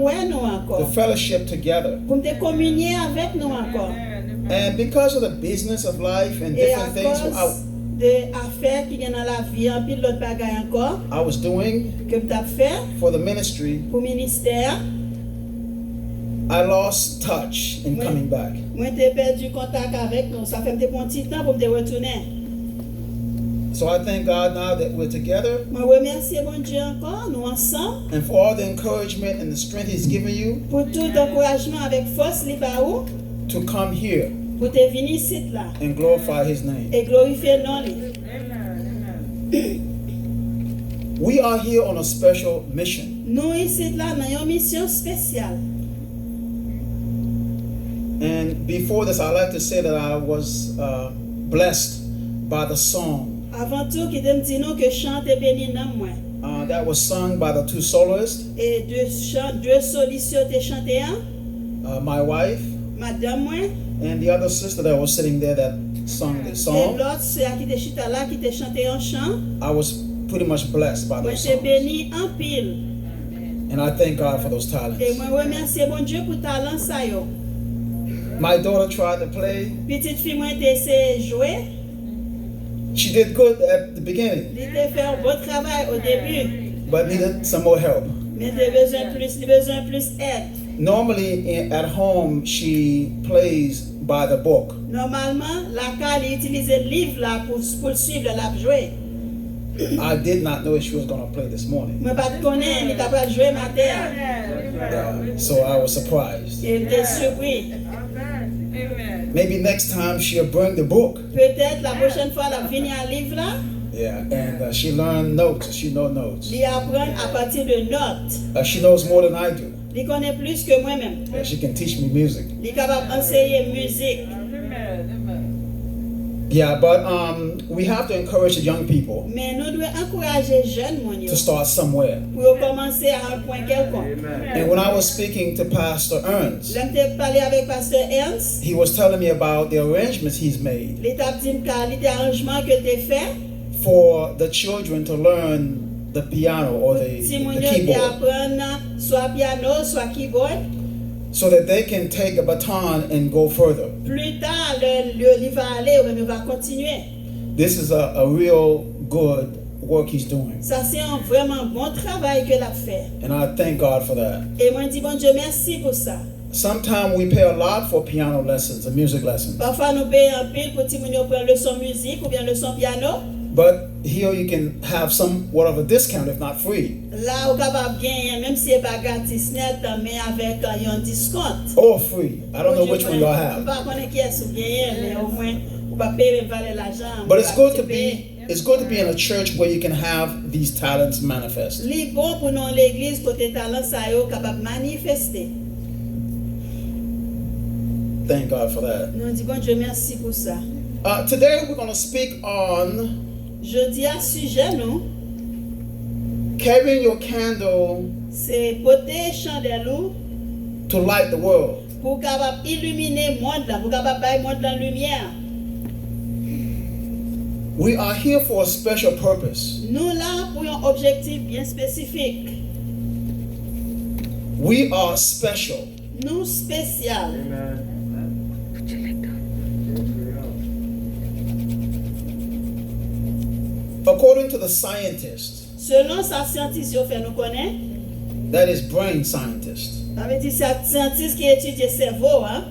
ouais nous encore. the fellowship together. Pour me communier avec nous encore. And because of the business of life and Et à different things cause de affaires qui viennent dans la vie, en pile l'autre bagaille encore, I was doing que m't'a fait for the ministry, pour ministère, I lost touch in Oui. coming back. moi t'ai perdu contact avec nous. Ça fait un petit temps pour me retourner. So I thank God now that we're together, Moi remercie bon Dieu encore, nous ensemble, and for all the encouragement and the strength He's given you pour tout encouragement avec force li ba ou, to come here pour te venir ici là and glorify His name. et glorifier non li. We are here on a special mission. Nous ici là dans une mission spéciale. And before this, I'd like to say that I was blessed by the song Avant tout, qui te me dit nous que chante béni dans moi. that was sung by the two soloists, Et deux solistes te chanté un, my wife madame moi, and the other sister that was sitting there that sung the et song. l'autre c'est qui te chita là qui te chanté un chant. I was pretty much blessed by Moi those te songs. béni en pile. And I thank God for those talents. Et moi remercie bon Dieu pour talent ça yo. My daughter tried to play. Petite fille moi te essayé jouer, She did good at the beginning, il te fait un bon travail au début, but needed some more help. mais il besoin plus aide. Normally at home, she plays by the book. Normalement, la cale utilise le livre là pour suivre la jouer. I did not know she was going to play this morning. Moi pas te connais, il t'a pas joué matin. So I was surprised. Il était surpris. Maybe next time she'll bring the book. Peut-être la prochaine fois, elle va venir à livre là, Yeah, and she learned notes. She knows notes. il apprend à partir de notes. She knows more than I do. Il connaît plus que moi-même. Yeah, she can teach me music. Il est capable d'enseigner musique. Yeah, but we have to encourage the young people Mais nous devons encourager les jeunes mon yo, to start somewhere. pour commencer à un point quelconque. And when I was speaking to Pastor Ernst, Là, je parlé avec Pasteur Ernst. he was telling me about the arrangements he's made L'étape des arrangements que tu as fait, for the children to learn the piano or si mon the yo te keyboard, apprendre soit piano, soit keyboard, so that they can take the baton and go further. plus tard, le va aller ou même va continuer. This is a real good work he's doing, Ça, c'est un vraiment bon travail que l'a fait. and I thank God for that. Et moi, je dis, bon Dieu, merci pour ça. Sometimes we pay a lot for piano lessons and music lessons, Parfois, nous payons un pile pour que nous prendre leçon musique ou bien leçon piano. but here you can have somewhat of a discount, if not free, Là, vous êtes capable de gagner, même si ce n'est pas gratis net, mais avec un discount. or free. I don't know which one y'all Je ne have, sais pas qui est-ce que mais au moins, vous ne pouvez pas payer l'argent. but it's good to be in a church where you can have these talents manifest. C'est bon pour nous, l'église, côté talent, ça est capable de manifester. Thank God for that. Nous disons, bon Dieu, merci pour ça. Today we're going to speak on Je dis à sujet, nous, carrying your candle c'est porter chandelle to light the world. pour capable illuminer le monde, pour capable faire le monde dans la lumière. We are here for a special purpose. Nous là pour un objectif bien spécifique. We are special. Nous spécial. According to the scientists, Selon sa scientifique fait nous connaît, that is brain scientists, ça veut dire c'est scientiste qui étudie le cerveau, hein.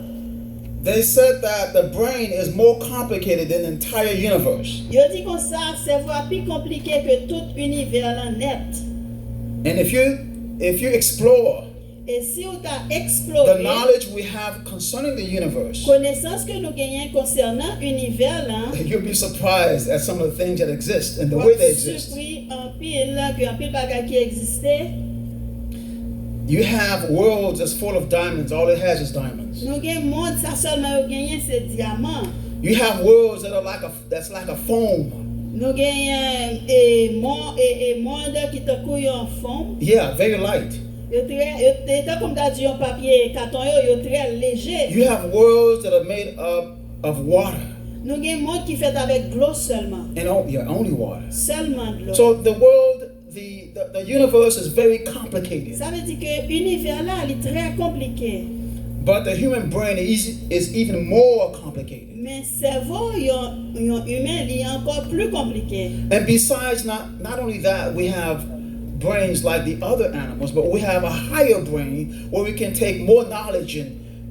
they said that the brain is more complicated than the entire universe. Yo dit comme ça, le cerveau est plus compliqué que tout univers là net. And if you explore Et si on t'a the exploré knowledge we have concerning the universe, connaissance que nous gagnons concernant l'univers là, you'll be surprised at some of the things that exist and the way they exist. surpris en pile là que en pile bagage qui existait. You have worlds that's full of diamonds. All it has is diamonds. Nous gagnons monde ça seulement gagner c'est diamant. You have worlds that are like a foam. Nous gagnons monde qui te couille en fond. Yeah, very light. Yo très comme t'as dit un papier carton yo très léger. You have worlds that are made up of water Nous gagnons monde qui fait avec de l'eau seulement. and only water. Seulement de l'eau. So the world the universe is very complicated, Ça veut dire que l'univers là, il est très compliqué. but the human brain is even more complicated. Mais cerveau humain, il est encore plus compliqué. And besides, not only that, we have brains like the other animals, but we have a higher brain where we can take more knowledge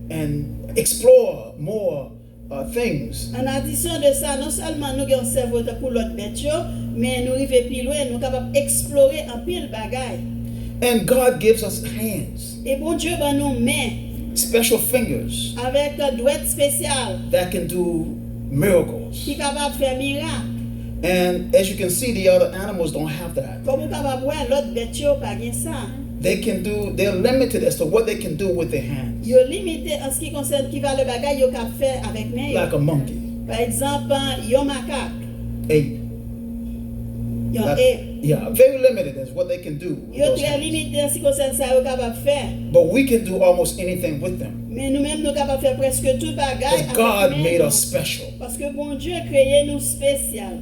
and explore more things. En addition de ça, non seulement nous avons un cerveau pour l'autre bête, mais nous arrivons plus loin, nous sommes capables d'explorer un pile bagaille. And God gives us hands, Et bon Dieu, ben nous mains special fingers avec un doigt spécial that can do miracles. qui est capable de faire miracle. And as you can see, the other animals don't have that. Comme vous capable voir l'autre bête, pas bien ça. They're limited as to what they can do with their hands, Yo limité en ce qui concerne qui va le bagage yo ka faire avec main. like a monkey, Par exemple, yo macaque, ape. yo That- ape. yeah, very limited as what they can do. with Yo those très hands. limité en ce qui concerne ça yo capable faire. But we can do almost anything with them. Mais nous-mêmes nous capable faire presque tout bagage Because God avec made main. us special. Parce que bon Dieu créé nous spécial.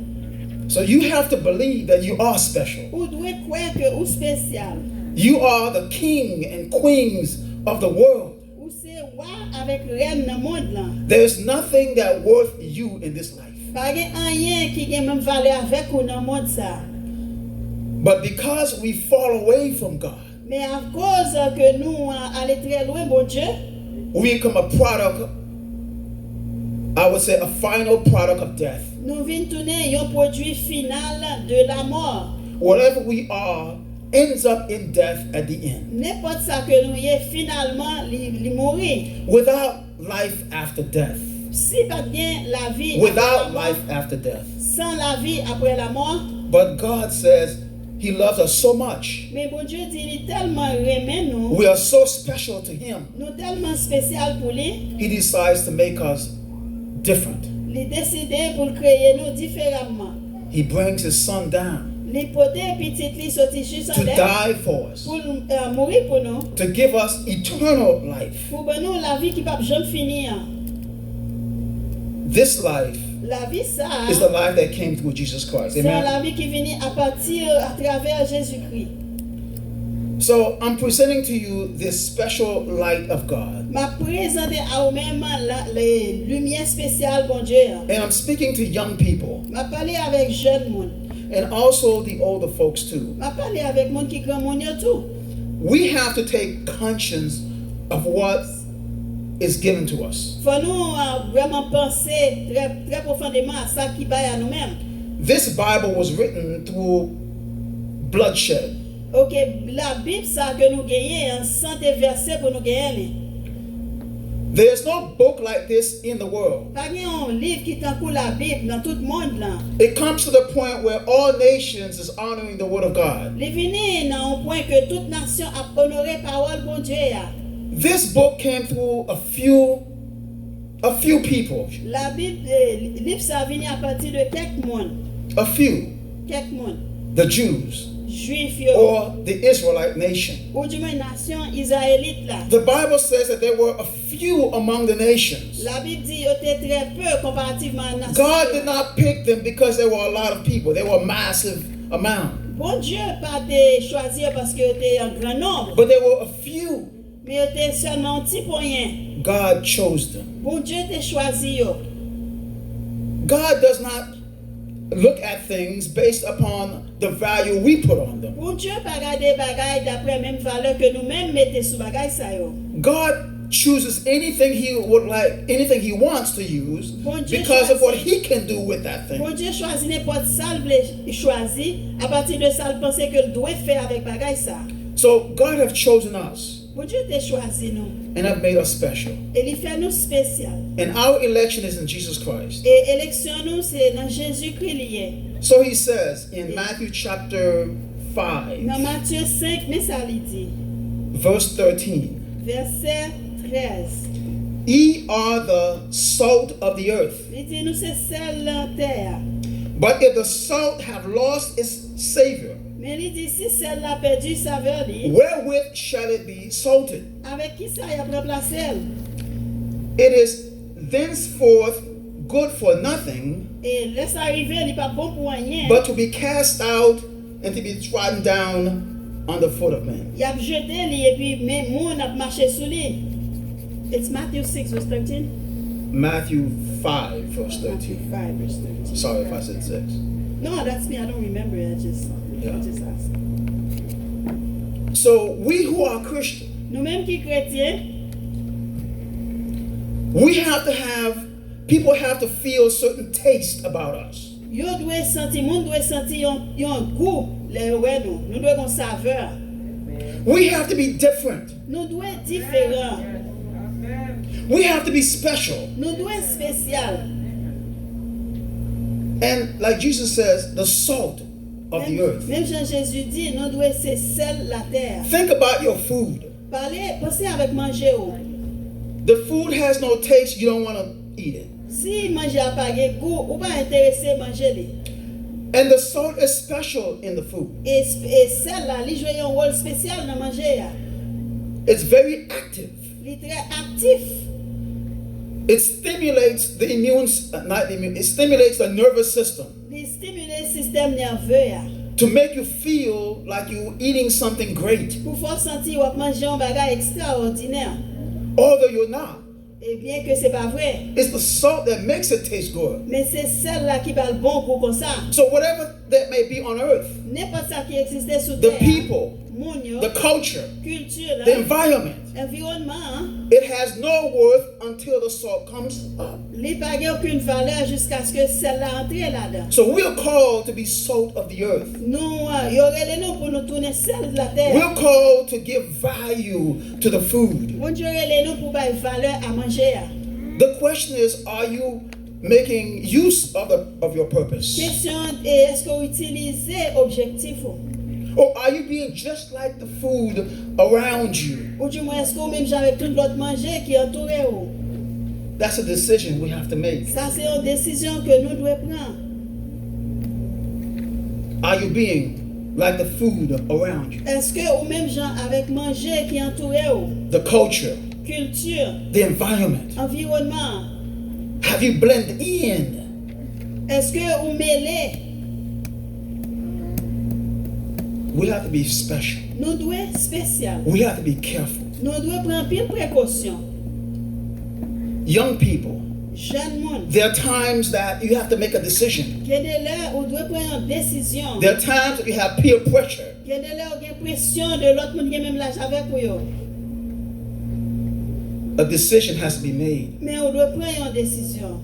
So you have to believe that you are special. Ou doit croire que ou spécial. You are the king and queens of the world. Ou c'est roi avec reine dans le monde là. There's nothing that worth you in this life. Pas gen rien qui gen même valeur avec ou dans le monde ça. But because we fall away from God, Mais à cause que nous allons très loin bon Dieu, we become a product, I would say a final product of death. nous venons tourner un produit final de la mort. Whatever we are ends up in death at the end. N'importe ça que nous y est finalement li mourir. Without life after death. Si pas bien la vie Without après la mort, life after death. sans la vie après la mort, But God says He loves us so much. mais bon Dieu dit il est tellement aimé nous, We are so special to Him. nous tellement spécial pour lui, He decides to make us different. il décidé pour créer nous différemment. He brings His Son down Il poté petit li sorti juste to en l'air die for us, pour mourir pour nous, to give us eternal life. pour ben nous la vie qui va jamais finir. This life La vie ça, is the life that came through Jesus Christ. c'est Amen. la vie qui vient à partir à travers Jésus-Christ. So I'm presenting to you this special light of God. M'a présenté à vous-même les lumières spéciales, bon Dieu. And I'm speaking to young people M'a parlé avec jeunes monde. and also the older folks too. M'a parlé avec monde qui grand monde tout. We have to take conscience of what is given to us. Faut nous vraiment penser très très profondément à ça qui va à nous-mêmes. This Bible was written through bloodshed. OK, la Bible ça que nous gagnons, sans des versets pour nous gagner. There's no book like this in the world. Pas un livre qui t'en coule la Bible dans tout le monde là. It comes to the point where all nations is honoring the word of God. Les venir dans un point que toute nation a honoré parole bon Dieu. This book came through a few people, La Bible, livre ça vient à partir de quelques monde, quelques monde, the Jews juifs yo, or the Israelite nation. ou du moins nation israélite là. The Bible says that there were a few among the nations. La Bible dit yo était très peu comparativement à nation. God did not pick them because there were a lot of people. There were a massive amount. Bon Dieu pas te choisir parce que était un grand nombre, But there were a few. mais était seulement un petit point. God chose them. Bon Dieu te choisi yo. God does not look at things based upon the value we put on them. Bon Dieu pas regarder bagaille d'après même valeur que nous-mêmes mettons sous bagaille ça yo. God chooses anything He would like, anything He wants to use Bon Dieu because of what choisit. He can do with that Bon thing. Dieu choisit n'importe ça il choisit à partir de ça il pensait que doit faire avec bagaille ça. So God have chosen us Bon Dieu te choisi nous and have made us special. et il fait nous spécial. And our election is in Jesus Christ. Et élection nous c'est dans Jésus-Christ lié. So He says in Matthew chapter Dans 5, Matthieu 5 mais ça il dit verse 13. verset 13. Ye are the salt of the earth. Il dit nous c'est sel la terre. But if the salt have lost its savor, Mais il dit si sel la perdu saveur li, wherewith shall it be salted? avec qui ça y a remplacé elle? It is thenceforth good for nothing, Et laisse arriver il pas bon pour rien. but to be cast out and to be trodden down underfoot of men. Il a jeté lui et puis même moun a marché sous lui. It's Matthew 6 verse 13. Matthew 5, verse Matthew 13. 5 verse 13. Sorry if I said 6. No, that's me. I don't remember it. I just asked. So we who are Christians, Nous-mêmes qui chrétiens, people have to feel certain taste about us. yo doit sentir, moun doit sentir yon goût les ouais nous. Nous doit une saveur. We have to be different. Nous doit être différents. We have to be special. Nous doit être spécial. And like Jesus says, the salt of the earth. Même Jean Jésus dit, nous doit être sel la terre. Think about your food. Pensez avec manger ou. The food has no taste, you don't want to eat it. Si manger a pas de goût, ou pas intéressé manger li. And the salt is special in the food. Et sel là, li joue un rôle spécial dans manger ya. It's very active. Li très actif. It stimulates the it stimulates the nervous system Li stimule le système nerveux ya. to make you feel like you're eating something great, Pour faire sentir ou manger un bagage extraordinaire. although you're not. Et bien que c'est pas vrai, It's the salt that makes it taste good. mais c'est celle là qui va le bon goût comme ça. So whatever that may be on earth, N'importe ça qui existait sur the terre. people, Moun yo, the culture, culture the là, environment, environnement, hein, it has no worth until the salt comes up. li pa gen aucune valeur jusqu'à ce que celle là entre là-dedans. So we are called to be salt of the earth. Nous, yo relè nous pour nous tourner sel de la terre. We're called to give value to the food. Mon Dieu relè nous pour bay valeur à manger. Ya. The question is, are you making use of your purpose? Question est est-ce que vous utilisez objectif ou? Or are you being just like the food around you? Ou du moins est-ce que vous même avec tout l'autre manger qui entoure ou? That's a decision we have to make. Ça c'est une décision que nous devons prendre. Are you being like the food around you? Est-ce que ou même gens avec manger qui entoure ou? The culture, Culture, the environment. environnement. Have you blended in? Est-ce que vous mêlez? We have to be special. Nous devons être spécial. We have to be careful. Nous devons prendre pile précaution. Young people, Jeune monde. there are times that you have to make a decision. Il y a des là où doit prendre une décision. There are times that you have peer pressure. Il y a des là où il y a pression de l'autre monde qui a même l'âge avec vous. A decision has to be made. Mais on doit prendre une décision.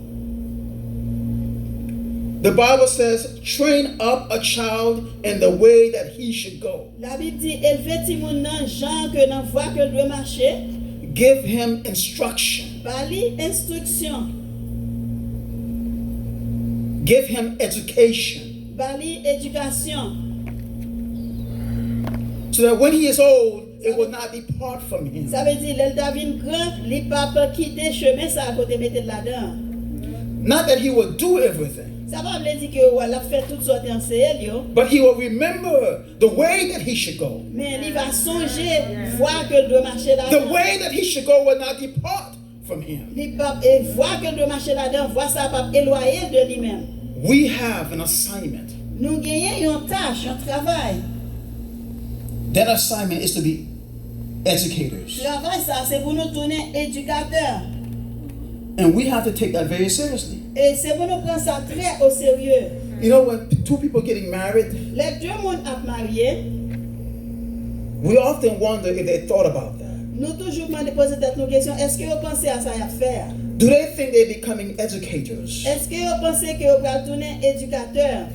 The Bible says, train up a child in the way that he should go. La Bible dit, élevez ti moun nan jan que nan voie que doit marcher. Give him instruction. Bali instruction. Give him education. Bali éducation. So that when he is old, it will not depart from him. Ça veut dire, l'el davine grand, li pa pa quitter chemin ça à côté mette là-dedans. Not that he will do everything, Ça va me dire que ouais, la fait toutes sortes d'enseignes, yo. but he will remember the way that he should go. Mais il va songer, voir que doit marcher The là-dedans. way that he should go will not depart from him. Il pa et voir que doit marcher là-dedans, voir ça pas éloigner de lui-même. We have an assignment. Nous gagnons une tâche, un travail. That assignment is to be educators. Travail ça, c'est pour nous tourner éducateurs. And we have to take that very seriously. Et c'est pour nous prendre ça très au sérieux. You know, when two people getting married, Les deux mondes à marier, we often wonder if they thought about that. nous toujours poser cette question, est-ce que vous pensez à ça à faire? Do they think they're becoming educators? Est-ce que vous pensez que vous allez tourner éducateur?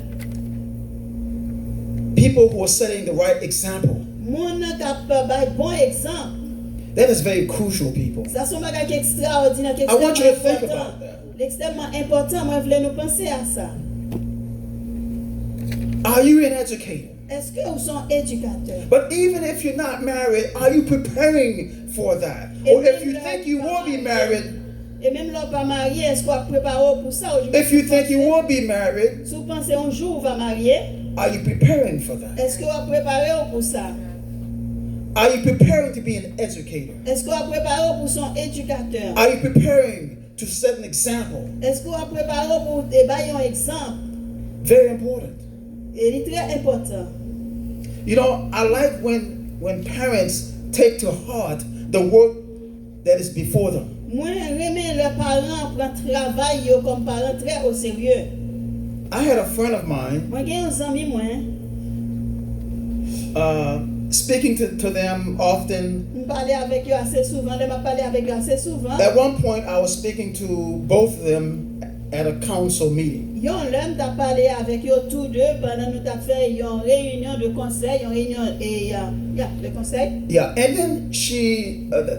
People who are setting the right example. Moun capable bon exemple. That is very crucial, people. Ça sont bagage qui extraordinaire, qui I want you to extrêmement think important. about that. L'extrêmement important, moi je voulais nous penser à ça. Are you an educator? Est-ce que vous sont éducateurs? But even if you're not married, are you preparing for that? Or if you think you will be married, Et même l'homme pas marié, est-ce qu'on prépare pour ça? if you think you will be married, Si vous pensez un jour vous va marier, are you preparing for that? est-ce que vous préparez pour ça? Are you preparing to be an educator? Est-ce que vous préparez pour son éducateur? Are you preparing to set an example? Est-ce que vous préparez pour débailler un exemple? Very important. Et il est très important. You know, I like when parents take to heart the work that is before them. Moi, remets les parents prennent travail yo comme parents très au sérieux. I had a friend of mine Moi, j'ai un ami moi, speaking to them often. je parlais avec eux assez souvent, je m'a parlé avec eux assez souvent. At one point, I was speaking to both of them at a council meeting. Yon l'homme t'a parlé avec eux tous deux pendant nous t'a fait une réunion de conseil, une réunion de conseil. Yeah, and then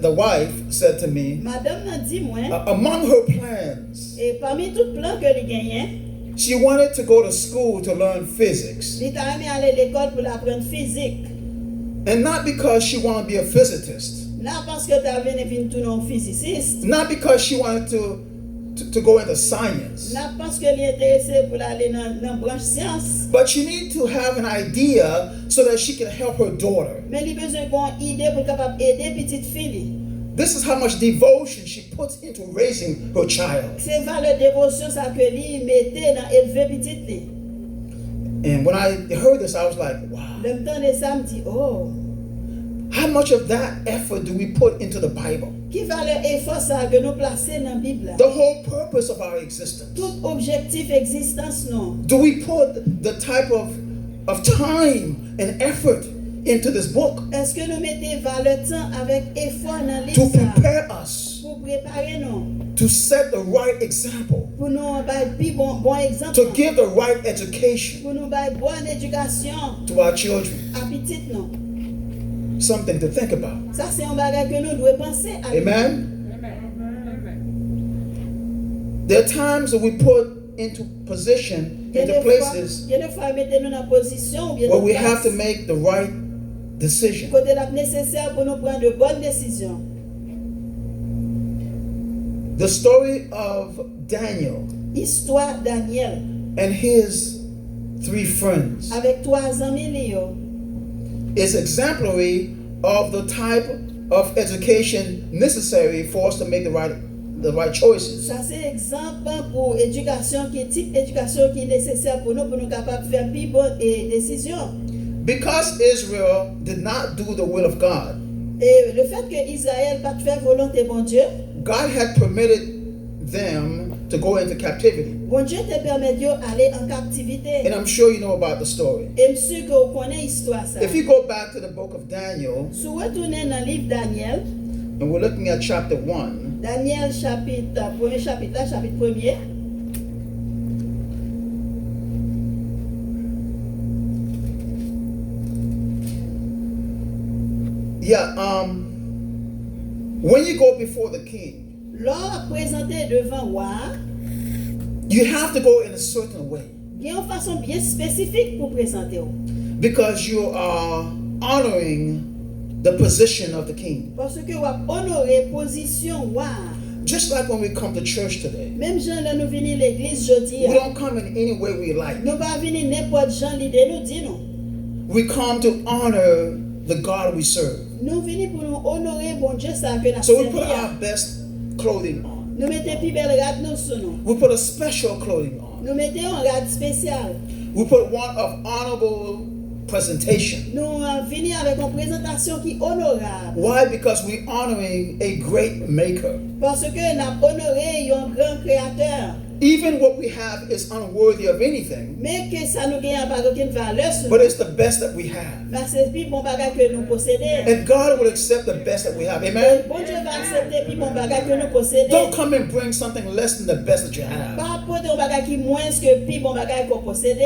the wife said to me, Madame m'a dit moi, among her plans, et parmi tout plan que les gagnait, she wanted to go to school to learn physics. il t'a aimé aller à l'école pour apprendre physique. And not because she wanted to be a physicist, Là parce que t'as venu tout non physiciste. not because she wanted to go into science, Là parce que est intéressé pour aller dans branche science. but she needed to have an idea so that she can help her daughter. Mais il a besoin d'une idée pour capable aider petite fille. This is how much devotion she puts into raising her child. C'est valeur dévotion ça que lui mettait dans élever petite fille. And when I heard this, I was like, wow. Le temps de ça me dit oh, How much of that effort do we put into the Bible? qui valeur effort ça que nous placer dans la Bible. The whole purpose of our existence. Tout objectif existence non. Do we put the type of time and effort into this book Est-ce que nous mettons valeur temps avec effort dans to livre ça prepare us pour préparer nous to set the right example, pour nous bailler bon exemple to give the right education pour nous bailler bonne éducation to our children? à petite non. Something to think about. Ça c'est un bagage que nous devons penser à. Amen? There are times that we put into position, into places Il y a des fois mettez-nous dans position ou bien where dans we have to place make the right decision. côté la nécessaire pour nous prendre de bonnes décisions. The story of Daniel Histoire Daniel and his 3 friends avec 3 amis Léo. is exemplary of the type of education necessary for us to make the right choices. Ça c'est exemple pour éducation qui type éducation qui est nécessaire pour nous capables de faire plus bonnes décisions. Because Israel did not do the will of God, Et le fait que Israël pas faire volonté bon Dieu, God had permitted them to go into captivity. bon Dieu te permet d'aller en captivité. And I'm sure you know about the story. Et monsieur que vous connaissez l'histoire ça. If you go back to the book of Daniel, Si vous retournez dans le livre Daniel, and we're looking at chapter 1, Daniel chapitre 1er. when you go before the king, Lors présenté devant roi, you have to go in a certain way il y a une façon bien spécifique pour présenter. because you are honoring the position of the king. Parce que vous honorez position roi. Just like when we come to church today, Même gens là nous venons l'église jeudi. we don't come in any way we like. Nous pas venir n'importe gens l'idée nous dit non. We come to honor the God we serve. Nous venons pour nous honorer bon Dieu ça que nous So we put servi. our best clothing on. Nous mettons plus belle rade nous sur nous. We put a special clothing on. Nous mettons un rade spécial. We put one of honorable presentation. Nous venons avec une présentation qui est honorable. Why? Because we're honoring a great maker. Parce que nous avons honoré un grand créateur. Even what we have is unworthy of anything, Mais que ça nous gagne pas aucune valeur sur but nous. it's the best that we have. Parce que c'est plus bon bagage que nous possédons. And God will accept the best that we have. Amen? Bon Dieu va accepter plus bon bagage que nous possédons. Don't come and bring something less than the best that you have. Pas apporter un bagage qui moins que plus bon bagage qu'on possède.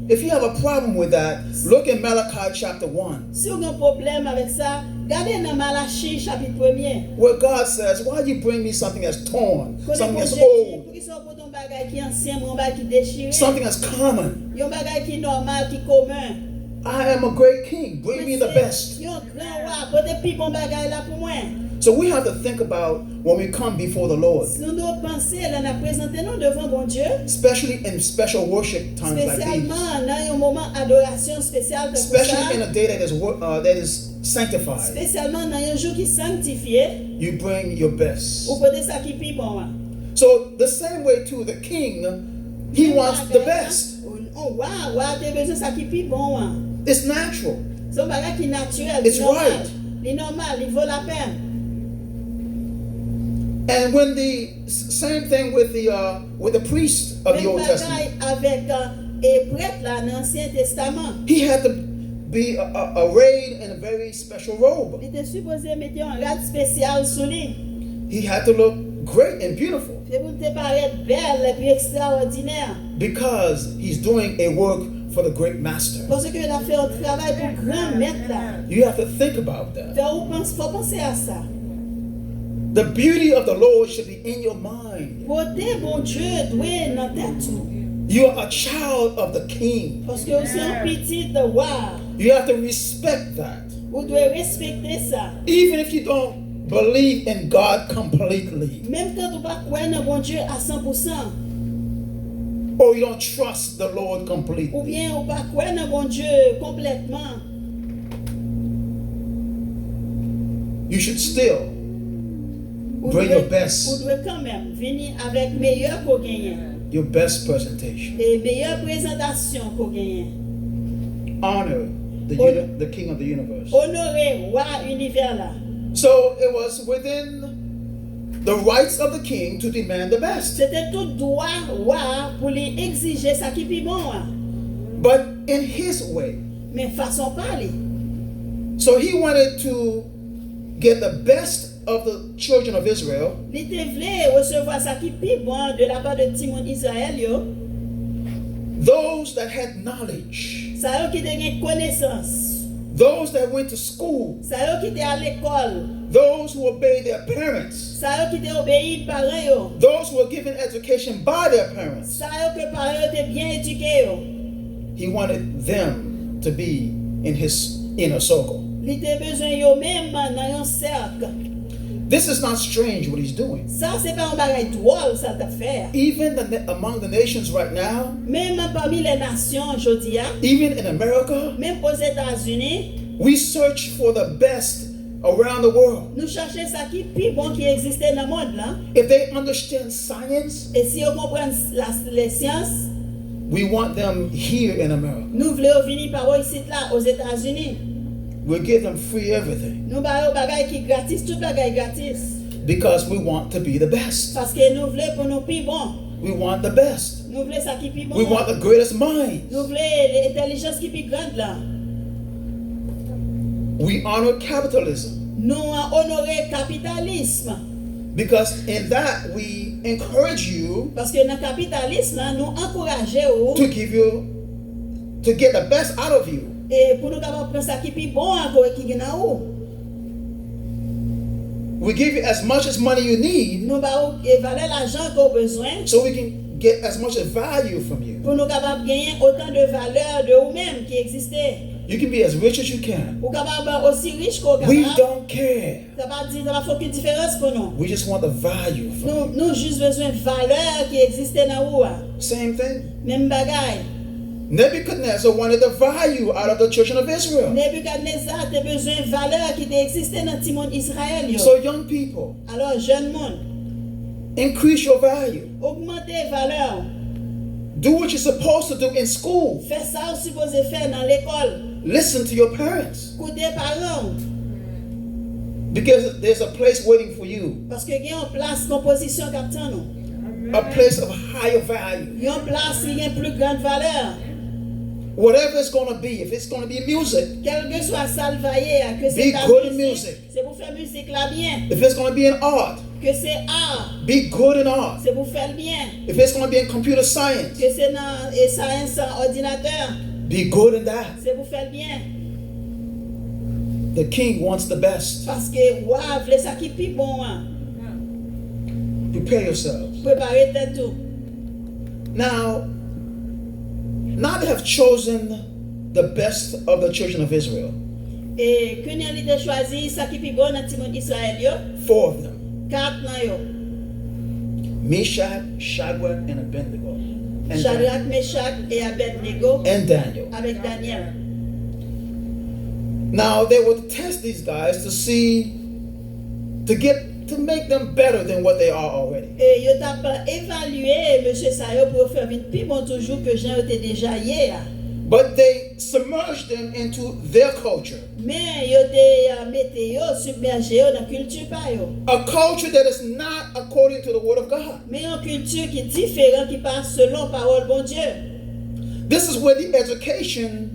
If you have a problem with that, look in Malachi chapter 1, Si vous avez un problème avec ça, regardez dans Malachie chapitre 1er. where God says, why do you bring me something that's torn, Connais something bon that's Dieu qui old, pour qu'ils soient pour ton bagage qui est ancien, mon bagage qui déchiré. something that's common? Un bagage qui est normal, qui est commun. I am a great king. Bring me the best. Un grand roi, portez plus bon bagage là pour moi. So we have to think about when we come before the Lord, Si nous devons penser, là, nous présenter nous devant bon Dieu, especially in special worship times like these, spécialement dans un moment d'adoration spécial comme especially in ça, a day that is sanctified. spécialement dans un jour qui est sanctifié, You bring your best. ou portez ça qui est plus bon. So the same way too, the king, he wants the best. Oh, wow, wow, t'as besoin de ça qui est plus bon. It's natural. Son bagage qui est naturel, It's normal. right. Il est normal, il vaut la peine. And when the same thing with the priest of the Même Old Testament, bagaille avec et prêtre là dans l'Ancien Testament. he had to be arrayed in a very special robe. Il était supposé mettre un rad spécial sur lui. He had to look great and beautiful C'est pour te paraître belle et puis extraordinaire. because he's doing a work for the great master. Parce qu'il a fait un travail pour grand maître là. You have to think about that. Faut penser à ça. The beauty of the Lord should be in your mind. Beauté, bon Dieu, doit dans tête tout. You are a child of the King. Parce que vous êtes un petit de roi. You have to respect that. Vous devez respecter ça. Even if you don't believe in God completely, Même quand vous ne croyez pas dans bon Dieu à 100%, or you don't trust the Lord ou completely, bien vous ne croyez pas dans bon Dieu complètement, you should still vous bring your best, devez quand même venir avec meilleur qu'on gagne. your best presentation. Et meilleure présentation qu'on gagne. Honor the King of the universe. Honorer roi univers là. So it was within the rights of the king to demand the best. C'était tout droit roi pour lui exiger ça qui est plus bon. But in his way. Mais façon parler. So he wanted to get the best of the children of Israel. Il était voulu recevoir ça qui est plus bon de la part de Timon Israël yo. Those that had knowledge. Ça yo qui ont connaissance. Those that went to school. Ça yo qui étaient à l'école. Those who obeyed their parents. Ça yo qui étaient obéis parents yo. Those who were given education by their parents. Ça yo que parents étaient bien éduqués yo. He wanted them to be in his inner circle. Il était besoin yo même dans un cercle. This is not strange what he's doing. Ça c'est pas un bagage drôle ça t'a fait. Even among the nations right now, Même parmi les nations aujourd'hui, even in America, même aux États-Unis, we search for the best around the world. nous cherchons ça qui est plus bon qui existait dans le monde là. If they understand science, Et si on comprend les sciences, we want them here in America. nous voulons venir par ici là aux États-Unis. We'll give them free everything Nous avons des bagages qui gratis, tout bagage gratis. because we want to be the best. Parce que nous voulons pour nous plus bon. We want the best. Nous voulons ça qui est plus bon. We want the greatest minds. Nous voulons l'intelligence qui est plus grande là. We honor capitalism Nous honorons le capitalisme. because in that we encourage you Parce que dans le capitalisme, là, nous encourageons to get the best out of you. et pour nous capables prendre ça qui est plus bon encore qui est dans où. We give you as much as money you need Nous allons évaluer l'argent qu'on a besoin so we can get as much value from you. pour nous capables gagner autant de valeur de nous-mêmes qui existait. You can be as rich as you can. Ou capable aussi riche qu'on We capable. don't care. Ça va dire ça va faire aucune différence pour nous. We just want the value from you. Nous juste besoin de valeur qui existait dans où. Same thing. Même bagaille. Nebuchadnezzar wanted the value out of the children of Israel. Nebuchadnezzar a besoin de valeur qui existait dans le monde Israël. yo. So young people, Alors jeune monde, increase your value. augmentez valeur. Do what you're supposed to do in school. Faites ça vous supposez faire dans l'école. Listen to your parents Écoutez parents. because there's a place waiting for you. Parce que il y a une place composition captain nous. A place of higher value. Il y a une place qui a une plus grande valeur. Whatever it's going to be, if it's going to be music, Quel que soit ça le vaillé, que Be c'est ta good in musique, music. c'est pour faire musique là bien. if it's going to be in art, Que c'est art, be good in art. c'est pour faire bien. If it's going to be in computer science, Que c'est dans et science ordinateur, be good in that. c'est pour faire bien. The king wants the best. Parce que roi voulait ça qui est plus bon. Prepare yourselves. Préparez tête tout. Now they have chosen the best of the children of Israel. Et que nous avons choisi ça qui est plus bon dans le monde d'Israël yo, 4 of them. 4 nan yo. Meshach, Shadrach, and Abednego. And, Shadrach, Meshach et Abednego and Daniel. avec Daniel. Now they would test these guys to see, to make them better than what they are already. Et yo t'a pas évalué monsieur Sayo pour faire vite plus bon toujours que Jean était déjà hier. but they submerged them into their culture. Mais yo te mette yo submergé yo dans culture pa yo. A culture that is not according to the word of God. Mais une culture qui est différente, qui passe selon parole bon Dieu. This is where the education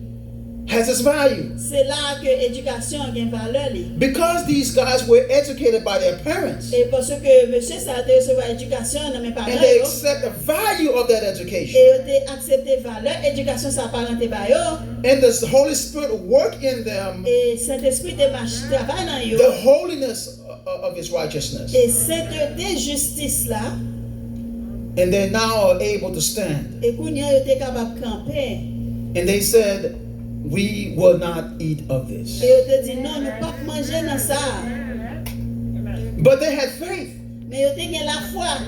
has its value. C'est là que l'éducation a une valeur. Because these guys were educated by their parents, Et parce que monsieur ça a reçu l'éducation dans mes parents. and they accept the value of that education, Et yo te accepté valeur éducation ça apparenté ba yo. and the Holy Spirit work in them Et Saint-Esprit te marche travail dans yo. the holiness of His righteousness, Et sainteté justice là, and they now are able to stand. et kounya yo te capable camper. And they said, "We will not eat of this." Et yo te dit non, nous pas manger dans ça. But they had faith. Mais yo te gen la foi.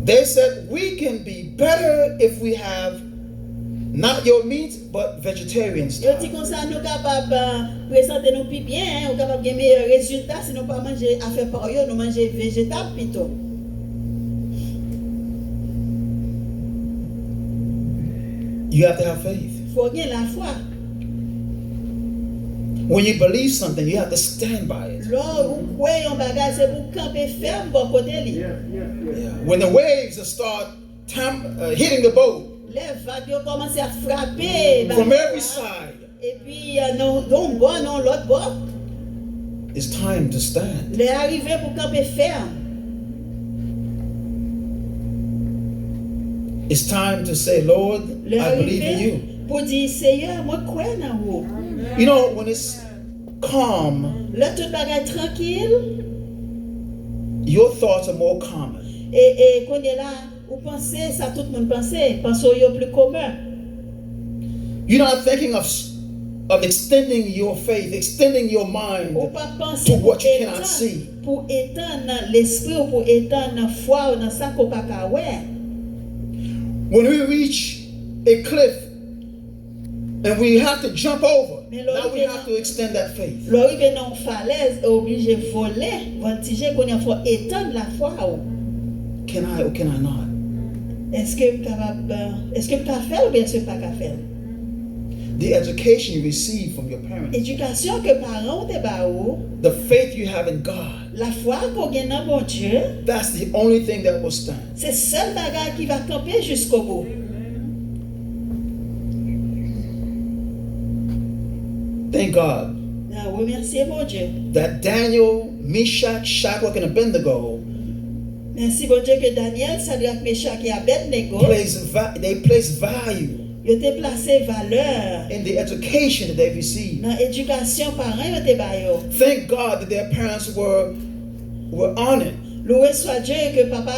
They said, "We can be better if we have not your meat, but vegetarian Yo stuff." dit comme ça nous capable présenter nous plus bien, on capable gagner meilleur résultat si nous pas manger affaire par yo, nous manger végétable plutôt. You have to have faith. Faut gagner la foi. When you believe something, you have to stand by it. Là ou croyez un bagage c'est pour camper ferme bon côté li. When the waves start hitting the boat Les vagues yo commencent à frapper from every side, et puis non bon non l'autre bord. it's time to stand. Les arrivés pour camper ferme. It's time to say, "Lord, Les I believe in arrivés you." pour dire Seigneur, moi crois dans vous. You know, when it's calm, Là tout bagage tranquille your thoughts are more common. et qu'on est là ou pensez ça tout le monde pensait, pensez yo plus commun. You're not thinking of extending your faith, extending your mind Ou pas penser to what you cannot see. pour étendre l'esprit ou pour étendre la foi ou dans ça qu'on pas ka ouais. When we reach a cliff and we have to jump over, now we have to extend that faith. L'arrivée dans falaise est obligé voler, voltiger qu'on a faut étendre la foi ou. Can I or can I not? Est-ce que capable est-ce que tu faire ou bien est-ce que pas faire? The education you receive from your parents, Éducation que parents te ba ou, the faith you have in God, la foi qu'on gagne dans bon Dieu, that's the only thing that will stand. c'est seul bagage qui va camper jusqu'au bout. Thank God Remercier mon Dieu. that Daniel, Meshach, Shadrach, and Abednego Merci bon Dieu que Daniel, Sadrach, Meshach et Abednego, they place value yo te placé valeur in the education that they received. dans l'éducation parents yo te ba yo. Thank God that their parents were honored. Loué soit Dieu que papa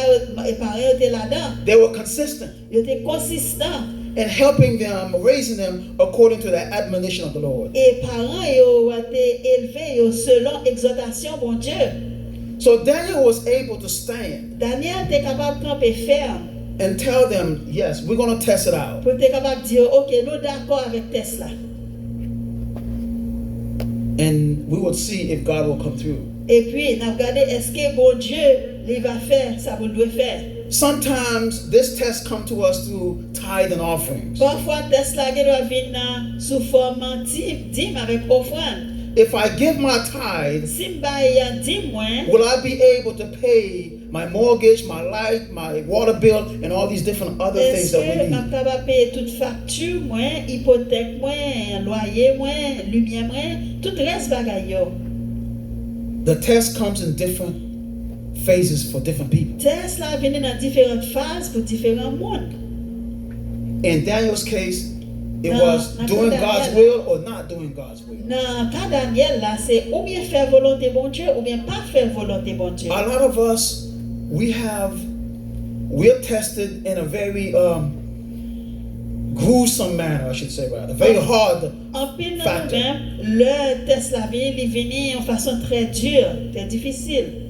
et parents yo te là-dedans. They were consistent Yo te consistant in helping them, raising them according to the admonition of the Lord. et parents yo te élevé yo selon exhortation bon Dieu. So Daniel was able to stand Daniel te capable camper ferme and tell them, "Yes, we're going to test it out." pour te capable dire OK, nous d'accord avec Tesla. And we will see if God will come through. Et puis n'a regardé est-ce que bon Dieu il va faire ça vous doit faire. Sometimes this test comes to us through tithe and offerings. Parfois Tesla qui doit venir sous forme dîme avec offrande. If I give my tithe, Si m'baye 10 moins, will I be able to pay my mortgage, my light, my water bill, and all these different other things est-ce that que we m'a need? capable payer toute facture moins, hypothèque moins, loyer moins, lumière moins, tout reste bagay yo. The test comes in different phases for different people. Tesla vient dans différentes phases pour différents mondes. In Daniel's case, it No, was not doing for God's Daniel. will or not doing God's will. Dans cas Daniel là, c'est ou bien faire volonté bon Dieu ou bien pas faire volonté bon Dieu. A lot of us, we're tested in a very gruesome manner, I should say, rather. Very hard. En pile dans Factor. nous-mêmes, le Tesla vient, il vient en façon très dure, très difficile.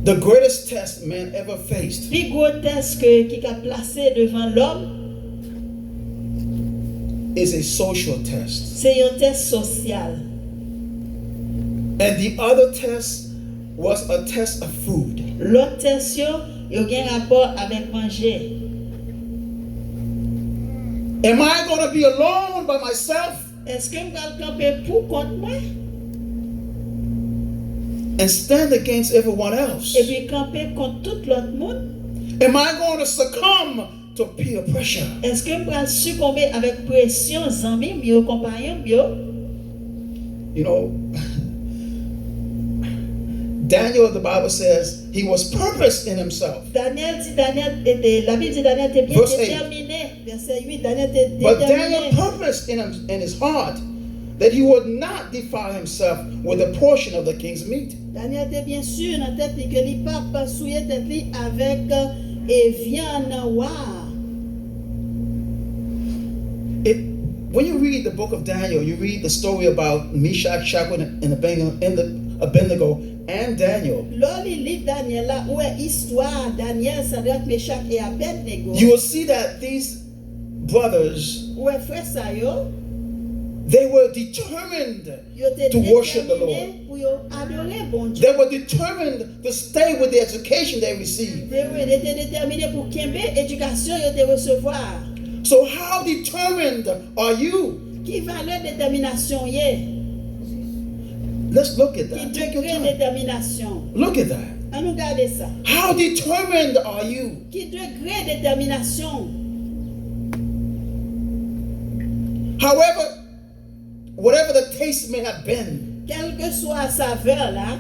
The greatest test man ever faced Plus gros test qui a placé devant l'homme, is a social test. c'est un test social. And the other test was a test of food. L'autre test, il y a un rapport avec manger. Am I going to be alone by myself Est-ce que je vais camper pour contre moi? and stand against everyone else? Et puis camper contre tout l'autre monde? Am I going to succumb to peer pressure? Est-ce que je vais succomber avec pression, amis, mes compagnons, You know, Daniel, the Bible says, he was purposed in himself. la Bible dit Daniel était bien Verse 8. déterminé. Verset 8, Daniel était But Daniel déterminé. purposed in his heart that he would not defile himself with a portion of the king's meat. Daniel était bien sûr dans la tête que il pas souillé tête avec et viande noire. When you read the book of Daniel, you read the story about Meshach, Shadrach, and Abednego, and Daniel. Lors du livre Daniel là où est histoire Daniel, Sadrach, Meshach et Abednego. You will see that these brothers, Où est frère ça yo? they were determined Yo te to worship the Lord. déterminé pour yo adorer bon Dieu. They were determined to stay with the education they received. Yo était déterminé pour kembe éducation yo te recevoir. So how determined are you? Qui valeur détermination yé? Let's look at Qui that. Take your degré time. détermination? Look at that. On nous garde ça. How determined are you? Qui degré détermination? However, whatever the taste may have been Quelle que soit la saveur là,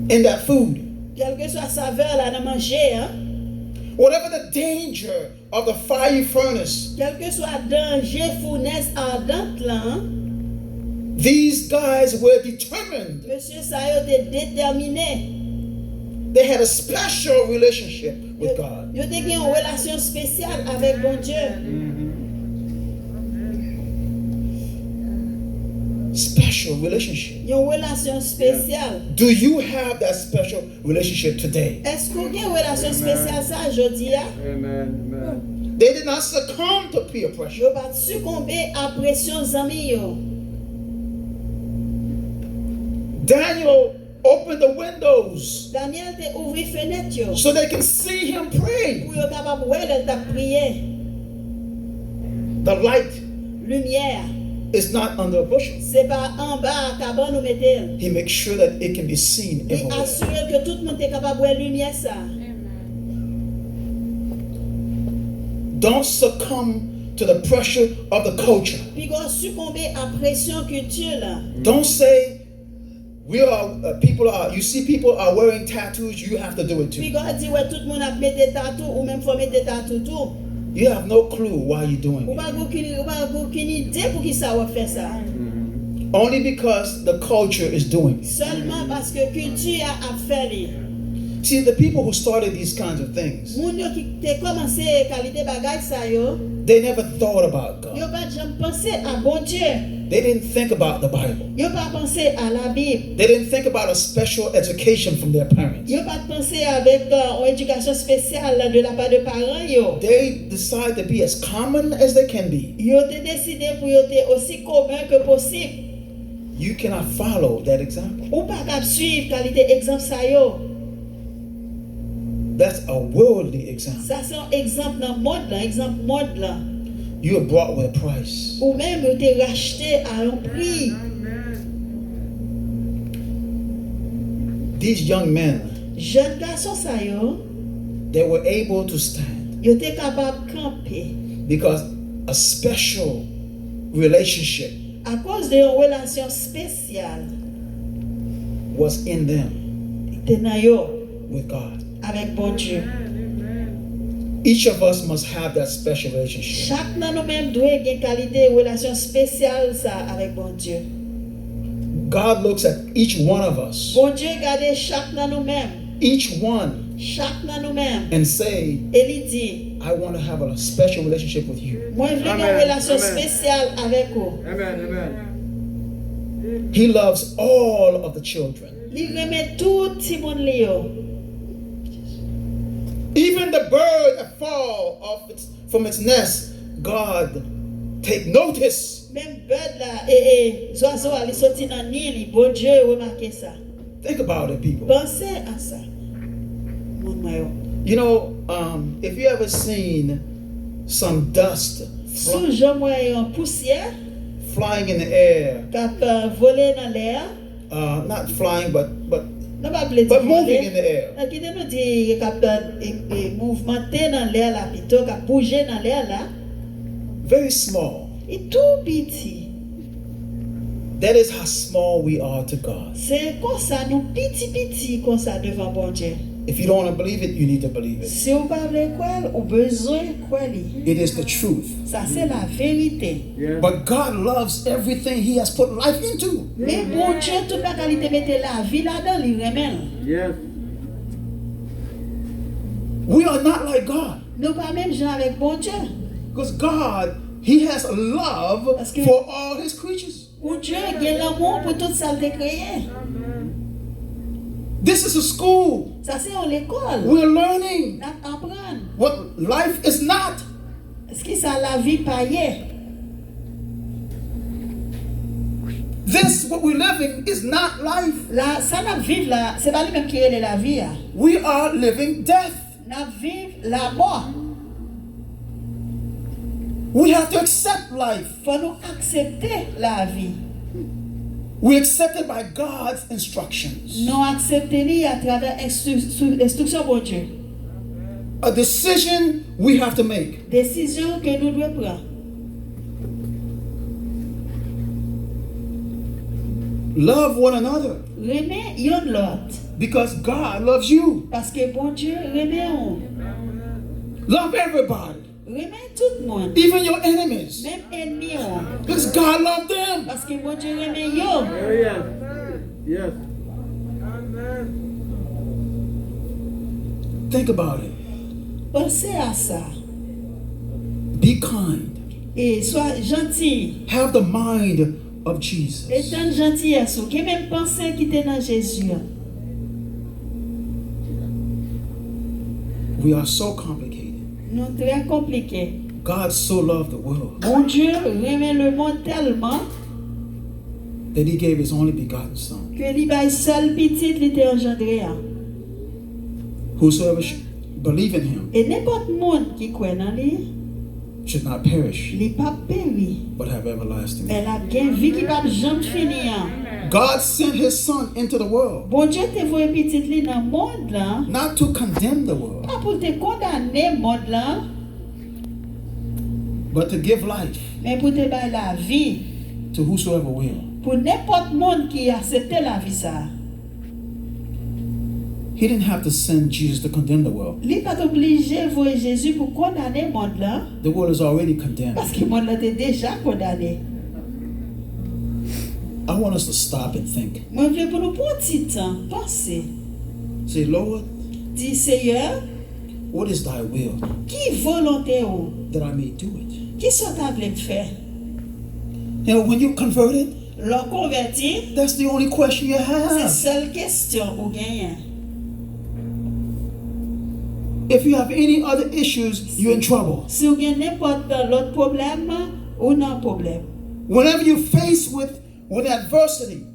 in that food, quelle que soit la saveur là dans manger, hein, whatever the danger of the fiery furnace, quel que soit le danger fournaise ardente là, hein, these guys were determined. monsieur Sayo était déterminé. They had a special relationship with God. Yo te gen une relation spéciale avec bon Dieu. Special relationship. Une relation spéciale. Do you have that special relationship today? Est-ce qu'on a une relation spéciale ça aujourd'hui? Amen. They did not succumb to peer pressure. Yo pas succomber à pression zami yo. Daniel opened the windows Daniel te ouvri fenêtre yo. so they can see him pray. Pour yo capable ouais elle t'a prié. The light Lumière. is not under a bushel. C'est pas en bas cabane ou mettez. He makes sure that it can be seen Il everywhere. assure que tout le monde est capable de voir lumière ça. Don't succumb to the pressure of the culture. Puis qu'on succomber à pression culture là. Don't say we are people are. You see, people are wearing tattoos. You have to do it Puis too. qu'on dit ouais tout le monde a mis des tatous ou même faut mettre des tatous tout. You have no clue why you're doing Ou it. pas aucune idée pour qui ça va faire ça. Only because the culture is doing it. Seulement parce que culture a fait. See, the people who started these kinds of things, Moun yo qui te commencé qualité bagage ça yo, they never thought about yo God. pas jamais pensé à bon Dieu. They didn't think about the Bible. Yo pas pensé à la Bible. They didn't think about a special education from their parents. Yo pas pensé avec une éducation spéciale de la part de parents yo. They decide to be as common as they can be. Yo te décidé pour yo te aussi commun que possible. You cannot follow that example. Ou pas cap suivre qualité exemple ça yo. That's a worldly example. Ça c'est un exemple dans mode là, exemple mode là. You are bought with a price. Ou même yo te racheté à un prix. These young men, Jeune garçon ça yo, they were able to stand yo te capable camper because a special relationship à cause de une relation spéciale was in them te nan yo with God. avec bon Dieu. Each of us must have that special relationship. Chaque nan nous même doit gen qualité relation spéciale ça avec bon Dieu. God looks at each one of us, Bon Dieu garde chaque nan nous même, each one, chaque nan nous même. and say, Et il dit, I want to have a special relationship with you. moi je veux une Amen, relation amen. spéciale avec vous. Amen. He loves all of the children. Il remet tout petit monde li yo. Even the bird that fall from its nest, God take notice. Même bird là et oiseau ali sorti dans nid, bon Dieu remarqué ça. Think about it, people. Pensez à ça. Mon moi yo. You know, if you ever seen some dust Sous jambe en poussière, flying in the air. cap voler dans l'air. Not flying, but Non pas blé but moving in the air. Qui nous dit cap mouvementer dans l'air là plutôt cap bouger dans l'air là. Very small. Et tout petit. That is how small we are to God. C'est comme ça nous petit comme ça devant bon Dieu. If you don't want to believe it, you need to believe it. Si vous parlez quoi, ou besoin quoi li. It is the truth. Ça c'est la vérité. Yes. But God loves everything He has put life into. Mais bon Dieu toute la qualité mettre la vie là-dedans, il remet. Yes. We are not like God. Nous pas même gens avec bon Dieu. Because God, He has a love Parce que- for all His creatures. Bon Dieu il a l'amour pour tout ça qu'il a créé. This is a school. Ça c'est en l'école. We're learning On apprend. what life is not. Est-ce que ça la vie paillée? This, what we're living, is not life. Là, ça n'a vivre là, c'est pas lui-même qui est la vie. Hein. We are living death. N'a vivre la mort. We have to accept life. Faut nous accepter la vie. We accept it by God's instructions. Nous accepter à travers instruction de Dieu. A decision we have to make. Décision que nous devons prendre. Love one another Remet yon l'autre. because God loves you. Parce que bon Dieu remet on. Love everybody, Remet tout le monde. even your enemies, Même ennemi on. because God loved them. Parce que bon Dieu remet yo. Oh, yes. Yes. Think about it. Pensez à ça. Be kind. Et sois gentil. Have the mind of Jesus. Et tant gentillesse. Ou qui même pensée qui était dans Jésus. We are so complicated. Nous très compliqué. God so loved the world Bon Dieu remet le monde tellement that He gave His only begotten Son. que li bay seul petit li te engendré. Whosoever should believe in Him Et n'importe monde qui croit dans lui, should not perish, li pas péri. but have everlasting life. Elle a bien vie qui pas jamais finir. God sent His Son into the world, Bon Dieu te voye petit li dans le monde là, not to condemn the world, pas pour te condamner monde là, but to give life mais pour te bay la vie to whosoever will. pour n'importe monde qui accepte la vie ça. He didn't have to send Jesus to condemn the world. Li pas obligé voyer Jésus pour condamner monde là, The world is already condemned. parce que monde là était déjà condamné. I want us to stop and think. Moi je veux pour nous prendre un petit temps, penser. Say, Lord, Dis Seigneur, what is thy will qui volonté ou, that I may do it? qui sont ta voulu faire? You know, when you converted, Leur convertir, that's the only question you c'est have. seule question ou gagnant. If you have any other issues, you're in trouble. Si vous avez n'importe l'autre problème, ou non problème. Whenever you're faced with adversity,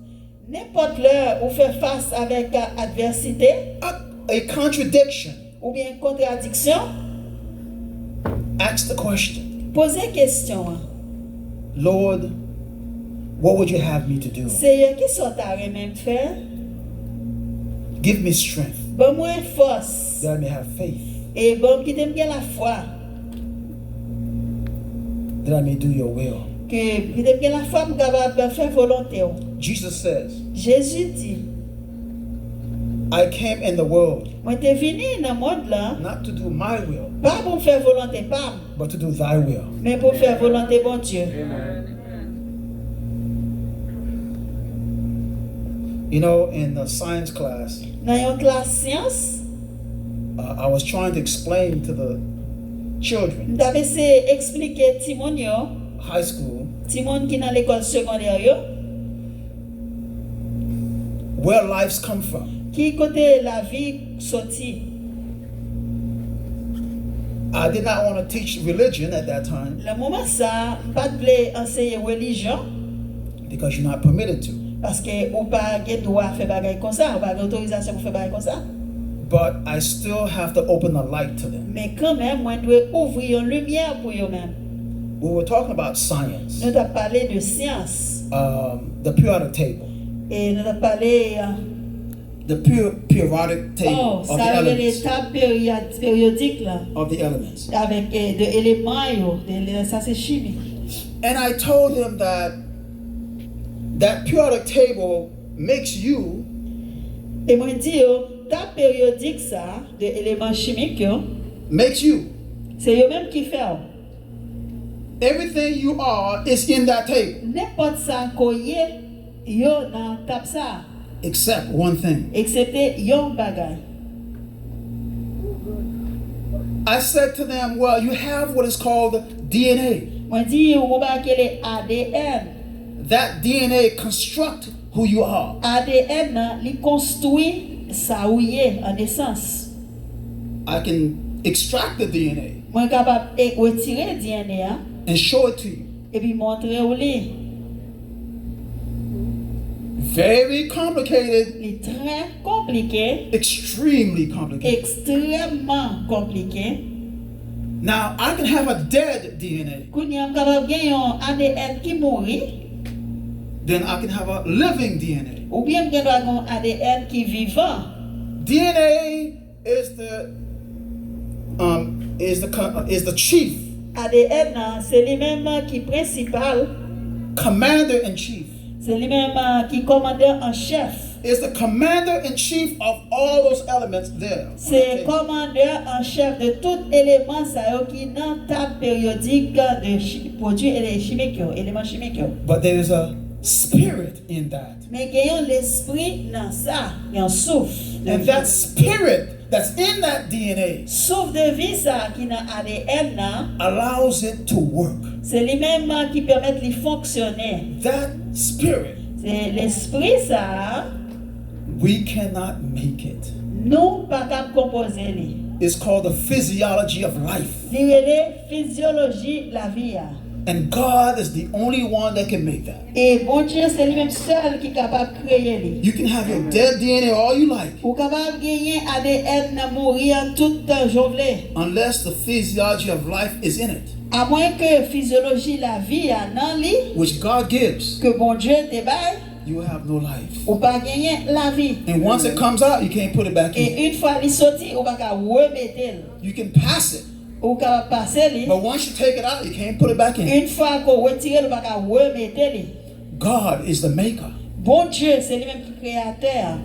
N'importe l'heure où fait face avec adversité, a contradiction, ou bien contradiction, ask the question, posez question. Lord, what would you have me to do? Seigneur, qui sont ta même faire? Give me strength Bon moi force. that I may have faith, Et bon qui t'aime bien la foi. that I may do your will. Que qui t'aime bien la foi pour capable faire volonté. Jesus says, Jésus dit, I came in the world moi t'es venu dans le monde là, not to do my will, pas pour faire volonté pas, but to do thy will. mais pour faire volonté bon Dieu. You know, in the science class, Dans une classe science, I was trying to explain to the children, m'avais essayé expliquer Timon yo, high school, Timon qui dans l'école secondaire yo, where lives come from. qui côté la vie sorti. I did not want to teach religion at that time Le moment ça, pas de voulait enseigner religion because you're not permitted to. parce que ou pas de droit faire bagaille comme ça, ou pas d'autorisation pour faire bagaille comme ça. but I still have to open the light to them. Mais quand même, moi, je dois ouvrir une lumière pour eux-mêmes. We were talking about science, Nous avons parlé de science. the periodic table, Et nous avons parlé the periodic table of the ça veut elements. l'étape périodique là, Of the elements. avec des éléments, ça c'est chimique. And I told them that that periodic table makes you Et moi, je dis, ta périodique ça, des éléments chimiques, makes you. c'est eux-mêmes qui font. Everything you are is in that table, N'importe ça qu'on y est, yo dans table ça, except one thing. excepté yon bagay. I said to them, well, you have what is called DNA. Moi, je dis, on va appeler ADN. That DNA construct who you are. ADN, nan, li construit ça ou y est en essence. I can extract the DNA Moi, capable de retirer DNA and show it to you. et puis montrer ou li. Very complicated, Li très compliqué, extremely complicated. extrêmement compliqué. Now, I can have a dead DNA, Quand on capable de yon ADN qui mourit, then I can have a living DNA. ou bien on doit un ADN qui vivant. DNA is the chief, ADN, nan, c'est lui-même qui principal, commander in chief. c'est lui-même qui commandeur en chef. Is the commander in chief of all those elements there. on the C'est table. commandeur en chef de tout élément ça yo qui dans table périodique de produits chimiques, éléments chimiques. But there is a spirit in that. Mais gagnons l'esprit dans ça, un souffle. de And vie. that spirit that's in that DNA Souffle de vie ça qui dans ADN là, allows it to work. c'est lui-même qui permet de fonctionner. That spirit, C'est l'esprit ça, we cannot make it. nous pas capable composer li. It's called the physiology of life. Li relè physiologie la vie. And God is the only one that can make that. Et bon Dieu, c'est lui-même seul qui est capable de créer li. You can have your dead DNA all you like, Ou capable de gagner ADN nan mourir tout journée. unless the physiology of life is in it, À moins que physiologie la vie a nan li, which God gives. que bon Dieu te baille, You have no life. ou pas gagner la vie. And once it comes out, you can't put it back in. Et une fois li sorti, ou pas ka remettre. You can pass it, Ou capable passer li. but once you take it out, you can't put it back in. Une fois qu'on retire, ou pas ka remettre li. God is the maker. Bon Dieu, c'est lui-même qui est créateur.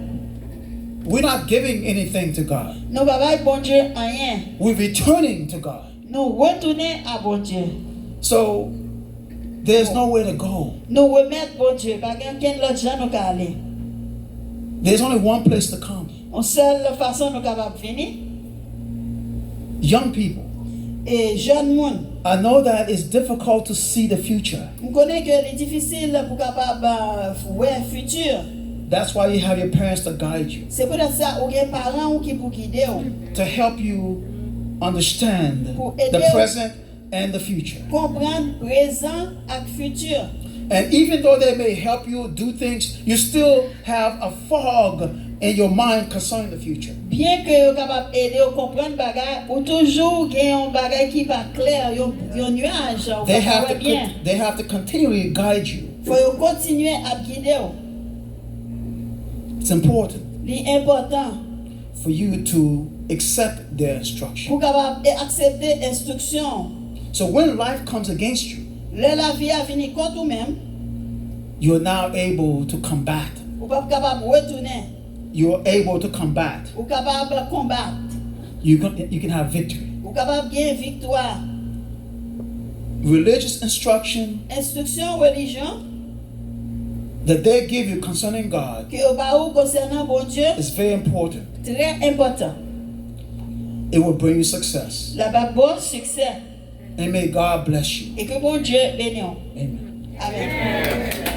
We're not giving anything to God. Nous pas bailler bon Dieu rien. We're returning to God. Nous retourner à bon Dieu. So there's nowhere to go. Nous remettre bon Dieu. Pas qu'un l'autre gens nous ka aller. There's only one place to come. On seule façon nous capable venir. Young people, Et jeune monde, I know that it's difficult to see the future. on connaît que c'est difficile pour capable voir futur. That's why you have your parents to guide you, C'est pour ça ou des parents qui pour guider ou, to help you understand Pour the aider- present and the future. comprendre présent et futur. And even though they may help you do things, you still have a fog in your mind concerning the future. Bien que vous capable aider à comprendre bagay, ou toujours gagner un bagay qui pas clair, un nuage, ou They pas have voir to bien. they have to continually guide you. Faut yo continuer à guider ou. It's important L'important for you to accept their instruction. pour capable accepter instruction. So when life comes against you, La vie a fini contre ou même, you're now able to combat. ou pas capable retourner, You're able to combat. ou capable combattre, You can have victory. ou capable gagner victoire. Religious instruction Instruction religion that they give you concerning God que au bas ou concernant bon Dieu, is very important. très important. It will bring you success. La bas bon succès And may God bless you. et que bon Dieu bénisse. Amen. Amen.